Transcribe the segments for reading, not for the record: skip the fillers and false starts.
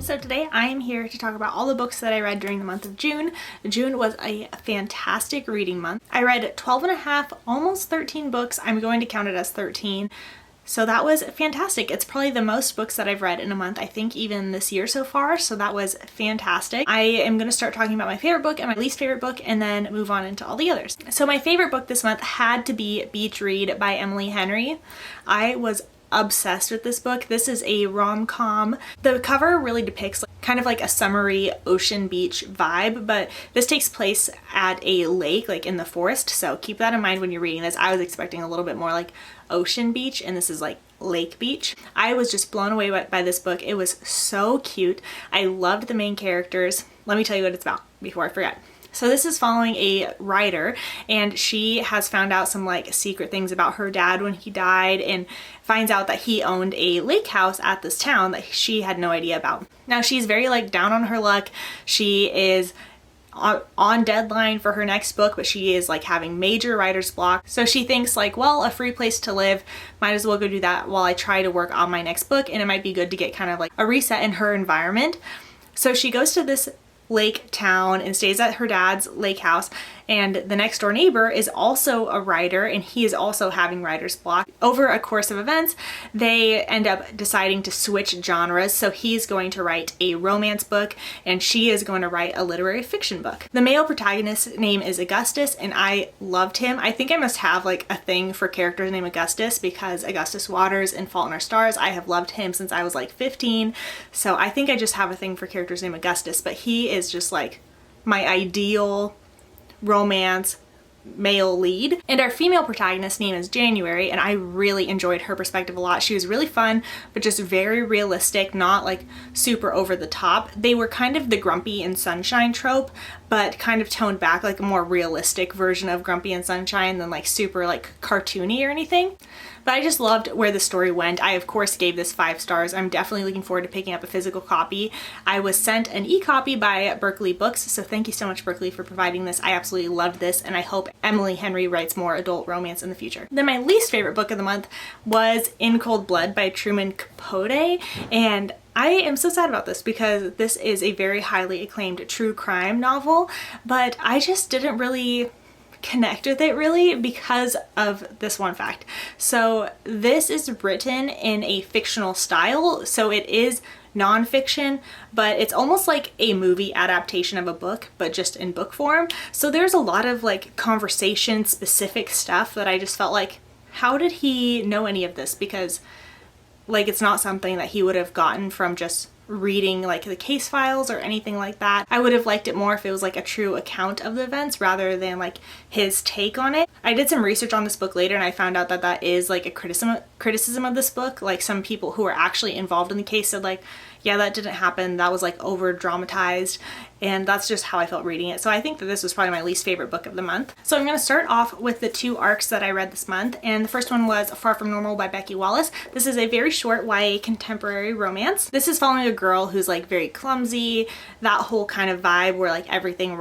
So today I am here to talk about all the books that I read during the month of June. June was a fantastic reading month. I read 12 and a half, almost 13 books. I'm going to count it as 13. So that was fantastic. It's probably the most books that I've read in a month, I think even this year so far. So that was fantastic. I am going to start talking about my favorite book and my least favorite book and then move on into all the others. So my favorite book this month had to be Beach Read by Emily Henry. I was obsessed with this book. This is a rom-com. The cover really depicts kind of like a summery ocean beach vibe, but this takes place at a lake, like in the forest. So keep that in mind when you're reading this. I was expecting a little bit more like ocean beach, and this is like lake beach. I was just blown away by this book. It was so cute. I loved the main characters. Let me tell you what it's about before I forget. So this is following a writer, and she has found out some like secret things about her dad when he died, and finds out that he owned a lake house at this town that she had no idea about. Now she's very like down on her luck. She is on deadline for her next book, but she is like having major writer's block. So she thinks like, well, a free place to live, might as well go do that while I try to work on my next book, and it might be good to get kind of like a reset in her environment. So she goes to this lake town and stays at her dad's lake house, and the next door neighbor is also a writer, and he is also having writer's block. Over a course of events, they end up deciding to switch genres, so he's going to write a romance book and she is going to write a literary fiction book. The male protagonist's name is Augustus, and I loved him. I think I must have like a thing for characters named Augustus because Augustus Waters in Fault in Our Stars, I have loved him since I was like 15, so I think I just have a thing for characters named Augustus, but he is just like my ideal romance male lead. And our female protagonist's name is January, and I really enjoyed her perspective a lot. She was really fun, but just very realistic, not like super over the top. They were kind of the Grumpy and Sunshine trope, but kind of toned back, like a more realistic version of Grumpy and Sunshine than like super like cartoony or anything. But I just loved where the story went. I of course gave this 5 stars. I'm definitely looking forward to picking up a physical copy. I was sent an e-copy by Berkeley Books, so thank you so much Berkeley for providing this. I absolutely loved this, and I hope Emily Henry writes more adult romance in the future. Then my least favorite book of the month was In Cold Blood by Truman Capote, and I am so sad about this because this is a very highly acclaimed true crime novel, but I just didn't really connect with it really because of this one fact. So this is written in a fictional style, so it is nonfiction, but it's almost like a movie adaptation of a book, but just in book form. So there's a lot of like conversation specific stuff that I just felt like, how did he know any of this? Because like it's not something that he would have gotten from just reading like the case files or anything like that. I would have liked it more if it was like a true account of the events rather than like his take on it. I did some research on this book later, and I found out that that is like a criticism of this book. Like some people who are actually involved in the case said like, yeah, that didn't happen, that was like over dramatized, and that's just how I felt reading it. So I think that this was probably my least favorite book of the month. So I'm going to start off with the 2 arcs that I read this month, and the first one was Far From Normal by Becky Wallace. This is a very short YA contemporary romance. This is following a girl who's like very clumsy, that whole kind of vibe where like everything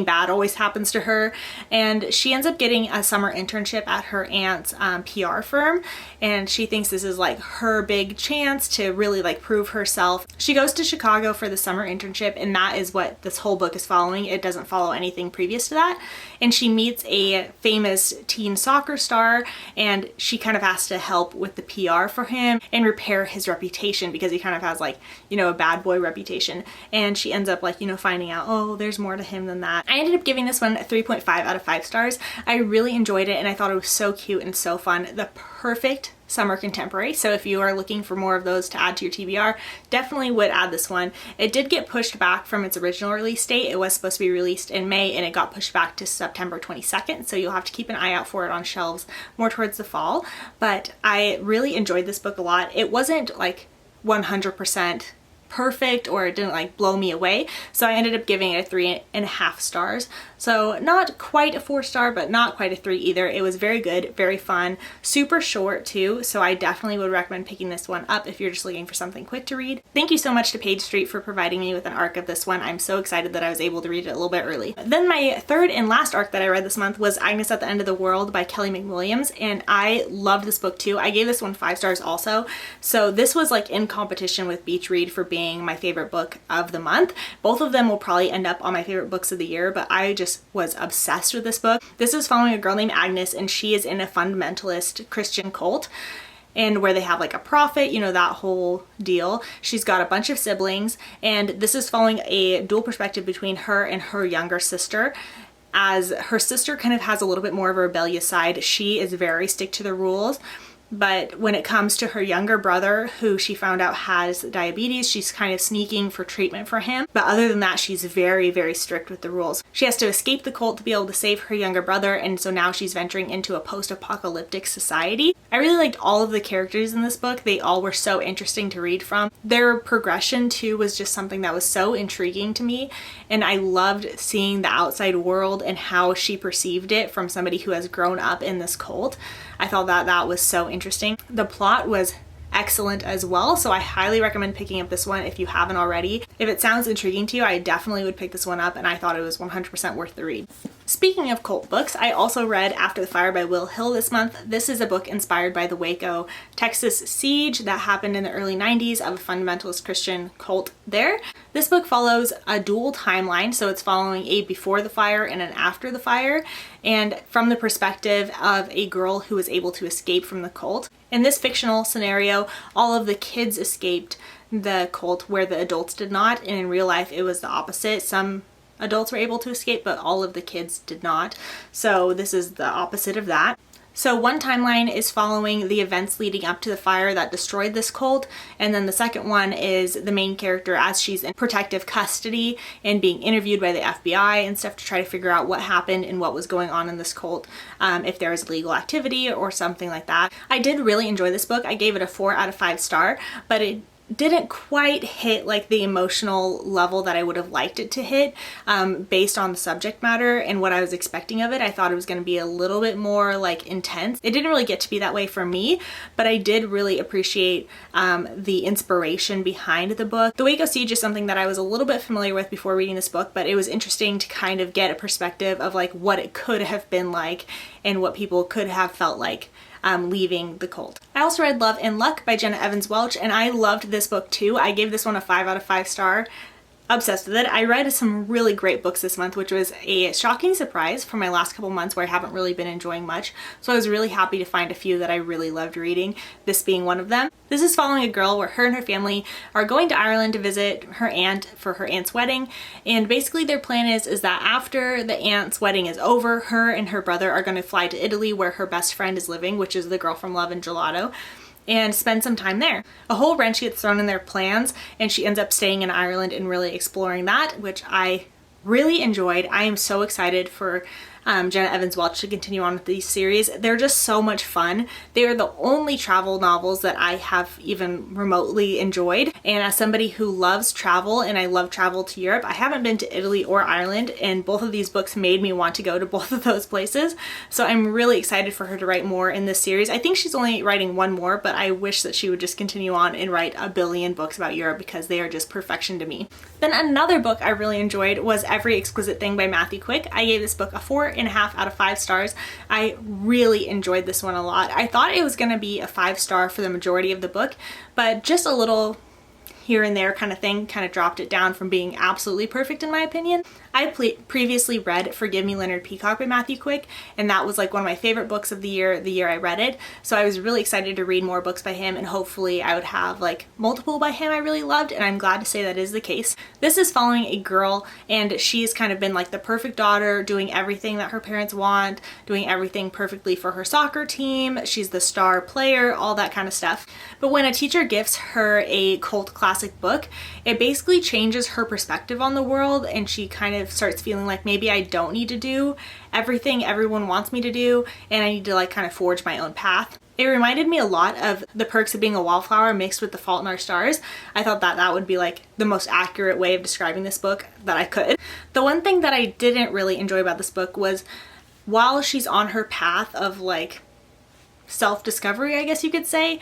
bad always happens to her, and she ends up getting a summer internship at her aunt's PR firm, and she thinks this is like her big chance to really like prove herself. She goes to Chicago for the summer internship, and that is what this whole book is following. It doesn't follow anything previous to that. And she meets a famous teen soccer star, and she kind of has to help with the PR for him and repair his reputation because he kind of has like, you know, a bad boy reputation. And she ends up like, you know, finding out, oh, there's more to him than that. I ended up giving this one a 3.5 out of 5 stars. I really enjoyed it, and I thought it was so cute and so fun. The perfect summer contemporary. So if you are looking for more of those to add to your TBR, definitely would add this one. It did get pushed back from its original release date. It was supposed to be released in May, and it got pushed back to September 22nd. So you'll have to keep an eye out for it on shelves more towards the fall. But I really enjoyed this book a lot. It wasn't like 100% perfect, or it didn't like blow me away, so I ended up giving it a 3.5 stars. So not quite a 4-star, but not quite a 3 either. It was very good, very fun, super short too, so I definitely would recommend picking this one up if you're just looking for something quick to read. Thank you so much to Page Street for providing me with an arc of this one. I'm so excited that I was able to read it a little bit early. Then my third and last arc that I read this month was Agnes at the End of the World by Kelly McWilliams, and I loved this book too. I gave this one 5 stars also, so this was like in competition with Beach Read for being being my favorite book of the month. Both of them will probably end up on my favorite books of the year, but I just was obsessed with this book. This is following a girl named Agnes, and she is in a fundamentalist Christian cult, and where they have like a prophet, you know, that whole deal. She's got a bunch of siblings, and this is following a dual perspective between her and her younger sister. As her sister kind of has a little bit more of a rebellious side, she is very stick to the rules. But when it comes to her younger brother, who she found out has diabetes, she's kind of sneaking for treatment for him. But other than that, she's very, very strict with the rules. She has to escape the cult to be able to save her younger brother, and so now she's venturing into a post-apocalyptic society. I really liked all of the characters in this book. They all were so interesting to read from. Their progression too was just something that was so intriguing to me, and I loved seeing the outside world and how she perceived it from somebody who has grown up in this cult. I thought that that was so interesting. The plot was excellent as well, so I highly recommend picking up this one if you haven't already. If it sounds intriguing to you, I definitely would pick this one up, and I thought it was 100% worth the read. Speaking of cult books, I also read After the Fire by Will Hill this month. This is a book inspired by the Waco, Texas siege that happened in the early 90s of a fundamentalist Christian cult there. This book follows a dual timeline, so it's following a before the fire and an after the fire, and from the perspective of a girl who was able to escape from the cult. In this fictional scenario, all of the kids escaped the cult where the adults did not, and in real life it was the opposite. Some adults were able to escape, but all of the kids did not. So this is the opposite of that. So one timeline is following the events leading up to the fire that destroyed this cult, and then the second one is the main character as she's in protective custody and being interviewed by the FBI and stuff to try to figure out what happened and what was going on in this cult, if there was illegal activity or something like that. I did really enjoy this book. I gave it a 4 out of 5 star, but it didn't quite hit like the emotional level that I would have liked it to hit, based on the subject matter and what I was expecting of it. I thought it was going to be a little bit more like intense. It didn't really get to be that way for me, but I did really appreciate the inspiration behind the book. The Waco siege is something that I was a little bit familiar with before reading this book, but it was interesting to kind of get a perspective of like what it could have been like and what people could have felt like leaving the cult. I also read Love and Luck by Jenna Evans Welch, and I loved this book too. I gave this one a 5 out of 5 star. Obsessed with it. I read some really great books this month, which was a shocking surprise for my last couple months where I haven't really been enjoying much. So I was really happy to find a few that I really loved reading, this being one of them. This is following a girl where her and her family are going to Ireland to visit her aunt for her aunt's wedding. And basically their plan is that after the aunt's wedding is over, her and her brother are going to fly to Italy where her best friend is living, which is the girl from Love and Gelato, and spend some time there. A whole wrench gets thrown in their plans, and she ends up staying in Ireland and really exploring that, which I really enjoyed. I am so excited for Jenna Evans Welch to continue on with these series. They're just so much fun. They are the only travel novels that I have even remotely enjoyed. And as somebody who loves travel, and I love travel to Europe, I haven't been to Italy or Ireland, and both of these books made me want to go to both of those places. So I'm really excited for her to write more in this series. I think she's only writing one more, but I wish that she would just continue on and write a billion books about Europe because they are just perfection to me. Then another book I really enjoyed was Every Exquisite Thing by Matthew Quick. I gave this book a 4.5 out of 5 stars. I really enjoyed this one a lot. I thought it was going to be a 5-star for the majority of the book, but just a little here and there kind of thing kind of dropped it down from being absolutely perfect in my opinion. I previously read Forgive Me, Leonard Peacock by Matthew Quick, and that was like one of my favorite books of the year I read it. So I was really excited to read more books by him, and hopefully I would have like multiple by him I really loved, and I'm glad to say that is the case. This is following a girl, and she's kind of been like the perfect daughter, doing everything that her parents want, doing everything perfectly for her soccer team. She's the star player, all that kind of stuff. But when a teacher gifts her a cult classic book, it basically changes her perspective on the world, and she kind of starts feeling like maybe I don't need to do everything everyone wants me to do, and I need to like kind of forge my own path. It reminded me a lot of The Perks of Being a Wallflower mixed with The Fault in Our Stars. I thought that that would be like the most accurate way of describing this book that I could. The one thing that I didn't really enjoy about this book was while she's on her path of like self-discovery, I guess you could say,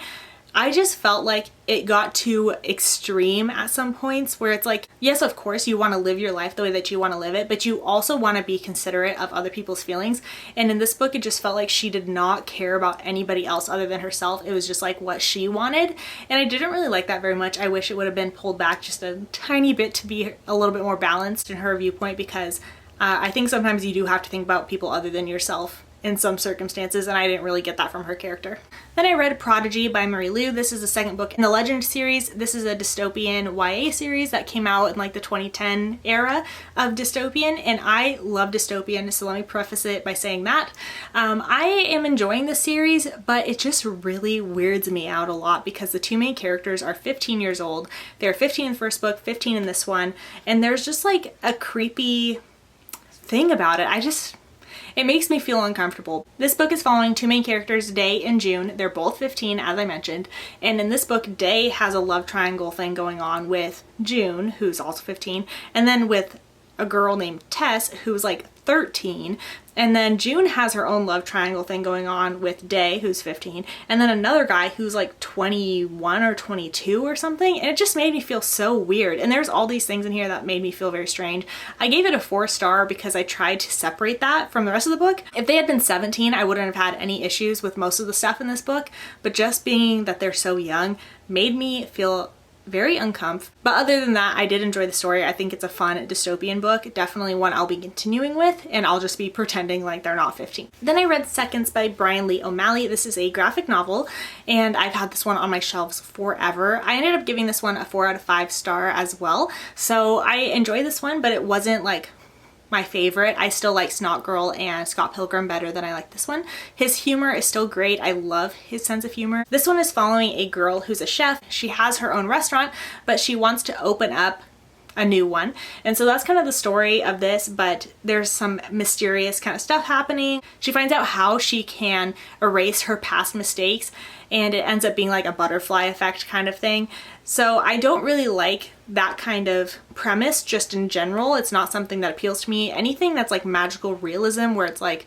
I just felt like it got too extreme at some points where it's like, yes, of course you want to live your life the way that you want to live it, but you also want to be considerate of other people's feelings. And in this book, it just felt like she did not care about anybody else other than herself. It was just like what she wanted. And I didn't really like that very much. I wish it would have been pulled back just a tiny bit to be a little bit more balanced in her viewpoint, because I think sometimes you do have to think about people other than yourself in some circumstances, and I didn't really get that from her character. Then I read Prodigy by Marie Lu. This is the second book in the Legend series. This is a dystopian YA series that came out in like the 2010 era of dystopian, and I love dystopian, so let me preface it by saying that. I am enjoying the series, but it just really weirds me out a lot because the two main characters are 15 years old. They're 15 in the first book, 15 in this one, and there's just like a creepy thing about it. It makes me feel uncomfortable. This book is following two main characters, Day and June. They're both 15, as I mentioned. And in this book, Day has a love triangle thing going on with June, who's also 15, and then with a girl named Tess, who's like 13. And then June has her own love triangle thing going on with Day, who's 15, and then another guy who's like 21 or 22 or something. And it just made me feel so weird. And there's all these things in here that made me feel very strange. I gave it a 4-star because I tried to separate that from the rest of the book. If they had been 17, I wouldn't have had any issues with most of the stuff in this book, but just being that they're so young made me feel very uncomfortable. But other than that, I did enjoy the story. I think it's a fun dystopian book, definitely one I'll be continuing with, and I'll just be pretending like they're not 15. Then I read Seconds by Bryan Lee O'Malley. This is a graphic novel, and I've had this one on my shelves forever. I ended up giving this one a 4 out of 5 star as well, so I enjoyed this one, but it wasn't like my favorite. I still like Snot Girl and Scott Pilgrim better than I like this one. His humor is still great. I love his sense of humor. This one is following a girl who's a chef. She has her own restaurant, but she wants to open up a new one. And so that's kind of the story of this, but there's some mysterious kind of stuff happening. She finds out how she can erase her past mistakes, and it ends up being like a butterfly effect kind of thing. So I don't really like that kind of premise just in general. It's not something that appeals to me. Anything that's like magical realism where it's like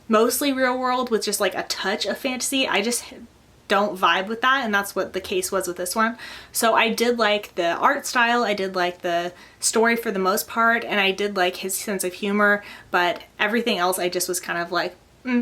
mostly real world with just like a touch of fantasy, I just don't vibe with that, and that's what the case was with this one. So I did like the art style, I did like the story for the most part, and I did like his sense of humor, but everything else I just was kind of like,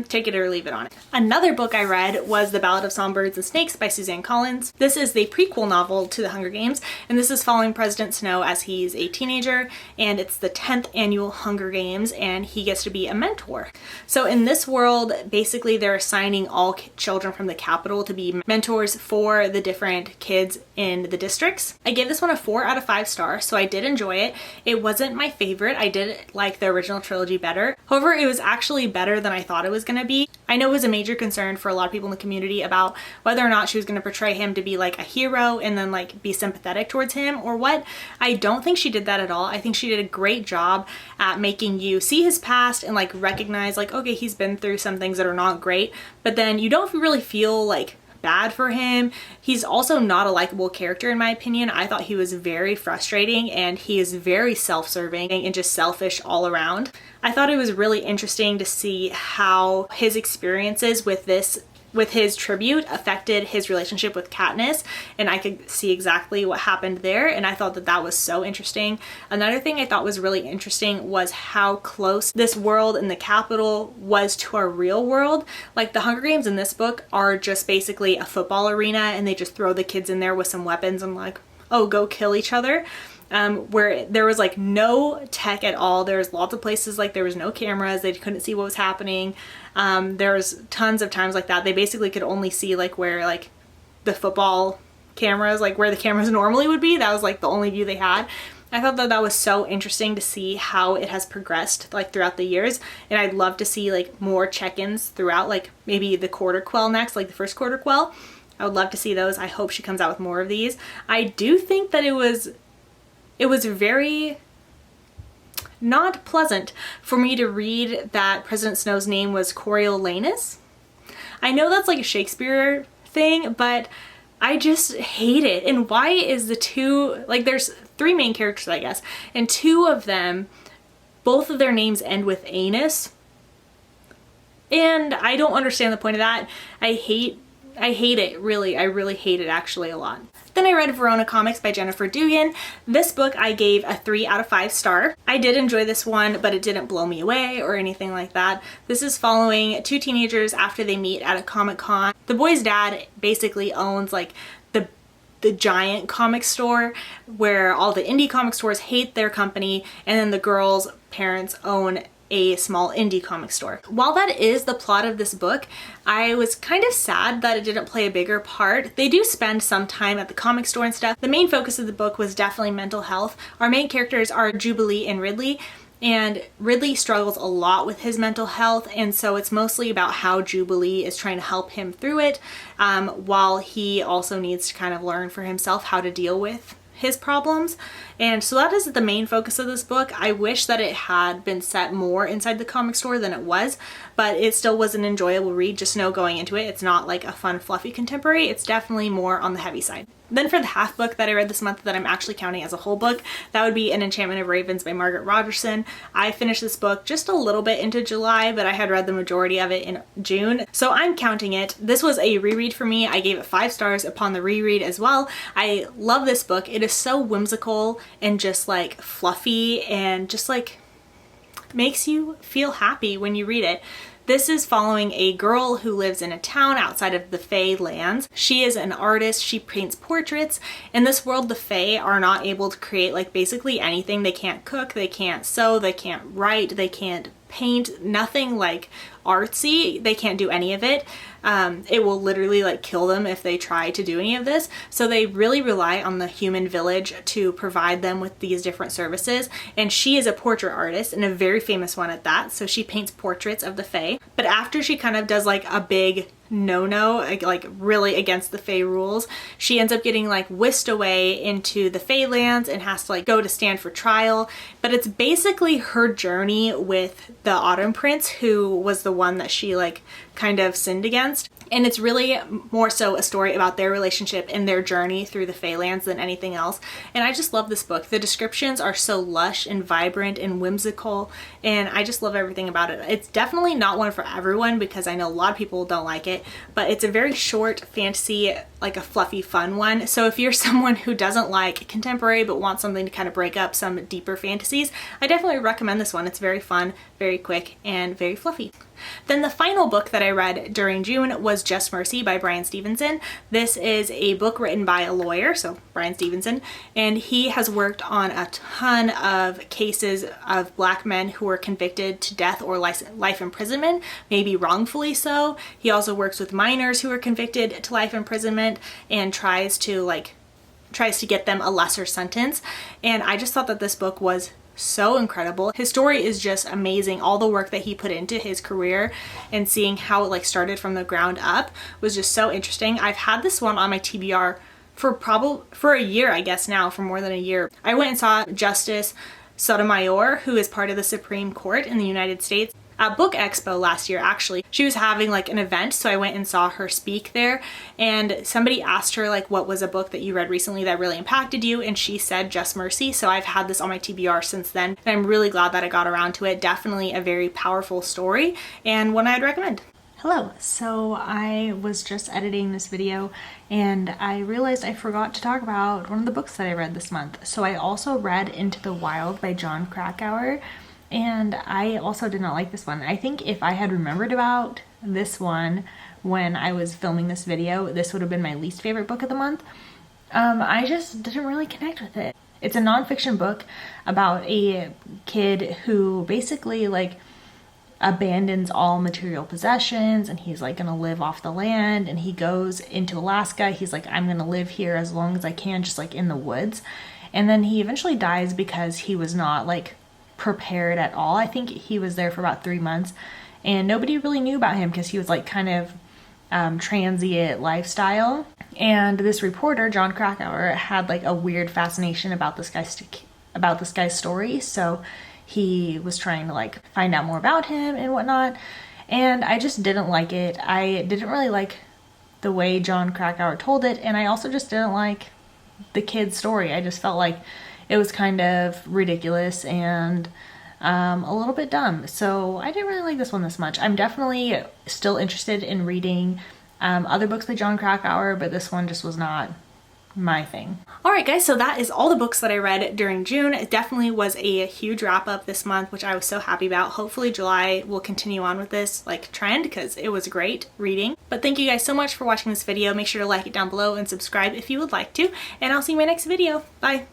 take it or leave it on it. Another book I read was The Ballad of Songbirds and Snakes by Suzanne Collins. This is the prequel novel to The Hunger Games, and this is following President Snow as he's a teenager, and it's the 10th annual Hunger Games, and he gets to be a mentor. So in this world, basically they're assigning all children from the capital to be mentors for the different kids in the districts. I gave this one a 4 out of 5 stars, so I did enjoy it. It wasn't my favorite. I did like the original trilogy better. However, it was actually better than I thought it was gonna be. I know it was a major concern for a lot of people in the community about whether or not she was gonna portray him to be like a hero and then like be sympathetic towards him or what. I don't think she did that at all. I think she did a great job at making you see his past and like recognize like, okay, he's been through some things that are not great, but then you don't really feel like bad for him. He's also not a likable character in my opinion. I thought he was very frustrating, and he is very self-serving and just selfish all around. I thought it was really interesting to see how his experiences with his tribute affected his relationship with Katniss, and I could see exactly what happened there, and I thought that that was so interesting. Another thing I thought was really interesting was how close this world in the capital was to our real world. Like the Hunger Games in this book are just basically a football arena, and they just throw the kids in there with some weapons and like, oh, go kill each other. Where there was like no tech at all. There's lots of places like there was no cameras, they couldn't see what was happening. There's tons of times like that. They basically could only see like where like the football cameras, like where the cameras normally would be. That was like the only view they had. I thought that that was so interesting to see how it has progressed like throughout the years, and I'd love to see like more check-ins throughout, like maybe the quarter quell next, like the first quarter quell. I would love to see those. I hope she comes out with more of these. I do think that it was very not pleasant for me to read that President Snow's name was Coriolanus. I know that's like a Shakespeare thing, but I just hate it. And why is the two, like there's 3 main characters I guess, and 2 of them, both of their names end with anus. And I don't understand the point of that. I hate I hate it, really. I really hate it actually a lot. Then I read Verona Comics by Jennifer Dugan. This book I gave a 3 out of 5 star. I did enjoy this one, but it didn't blow me away or anything like that. This is following 2 teenagers after they meet at a Comic-Con. The boy's dad basically owns like the giant comic store where all the indie comic stores hate their company, and then the girl's parents own a small indie comic store. While that is the plot of this book, I was kind of sad that it didn't play a bigger part. They do spend some time at the comic store and stuff. The main focus of the book was definitely mental health. Our main characters are Jubilee and Ridley, and Ridley struggles a lot with his mental health, and so it's mostly about how Jubilee is trying to help him through it, while he also needs to kind of learn for himself how to deal with his problems. And so that is the main focus of this book. I wish that it had been set more inside the comic store than it was, but it still was an enjoyable read. Just know going into it, it's not like a fun fluffy contemporary. It's definitely more on the heavy side. Then for the half book that I read this month that I'm actually counting as a whole book, that would be An Enchantment of Ravens by Margot Roberson. I finished this book just a little bit into July, but I had read the majority of it in June, so I'm counting it. This was a reread for me. I gave it 5 stars upon the reread as well. I love this book. It is so whimsical and just like fluffy and just like makes you feel happy when you read it. This is following a girl who lives in a town outside of the Fae lands. She is an artist, she paints portraits. In this world, the Fae are not able to create like basically anything. They can't cook, they can't sew, they can't write, they can't paint, nothing like artsy. They can't do any of it. It will literally like kill them if they try to do any of this. So they really rely on the human village to provide them with these different services. And she is a portrait artist, and a very famous one at that. So she paints portraits of the Fae. But after she kind of does like a big no-no, like really against the Fae rules, she ends up getting like whisked away into the Fae lands and has to like go to stand for trial. But it's basically her journey with the Autumn Prince, who was the one that she like kind of sinned against. And it's really more so a story about their relationship and their journey through the Faelands than anything else. And I just love this book. The descriptions are so lush and vibrant and whimsical, and I just love everything about it. It's definitely not one for everyone because I know a lot of people don't like it, but it's a very short fantasy, like a fluffy, fun one. So if you're someone who doesn't like contemporary but wants something to kind of break up some deeper fantasies, I definitely recommend this one. It's very fun, very quick, and very fluffy. Then the final book that I read during June was Just Mercy by Bryan Stevenson. This is a book written by a lawyer, so Bryan Stevenson, and he has worked on a ton of cases of Black men who were convicted to death or life imprisonment, maybe wrongfully so. He also works with minors who are convicted to life imprisonment and tries to get them a lesser sentence. And I just thought that this book was so incredible. His story is just amazing. All the work that he put into his career and seeing how it like started from the ground up was just so interesting. I've had this one on my TBR for a year, I guess now, for more than a year. I went and saw Justice Sotomayor, who is part of the Supreme Court in the United States, at Book Expo last year. Actually, she was having like an event, so I went and saw her speak there, and somebody asked her like, what was a book that you read recently that really impacted you, and she said Just Mercy. So I've had this on my TBR since then, and I'm really glad that I got around to it. Definitely a very powerful story and one I'd recommend. Hello, so I was just editing this video and I realized I forgot to talk about one of the books that I read this month. So I also read Into the Wild by Jon Krakauer, and I also did not like this one. I think if I had remembered about this one when I was filming this video, this would have been my least favorite book of the month. I just didn't really connect with it. It's a nonfiction book about a kid who basically like abandons all material possessions, and he's like gonna live off the land, and he goes into Alaska. He's like, I'm gonna live here as long as I can, just like in the woods. And then he eventually dies because he was not like prepared at all. I think he was there for about 3 months and nobody really knew about him because he was like kind of transient lifestyle. And this reporter, Jon Krakauer, had like a weird fascination about this guy's story, so he was trying to like find out more about him and whatnot, and I just didn't like it. I didn't really like the way Jon Krakauer told it, and I also just didn't like the kid's story. I just felt like it was kind of ridiculous and a little bit dumb. So I didn't really like this one this much. I'm definitely still interested in reading other books by Jon Krakauer, but this one just was not my thing. Alright guys, so that is all the books that I read during June. It definitely was a huge wrap up this month, which I was so happy about. Hopefully July will continue on with this like trend because it was great reading. But thank you guys so much for watching this video. Make sure to like it down below and subscribe if you would like to, and I'll see you in my next video. Bye!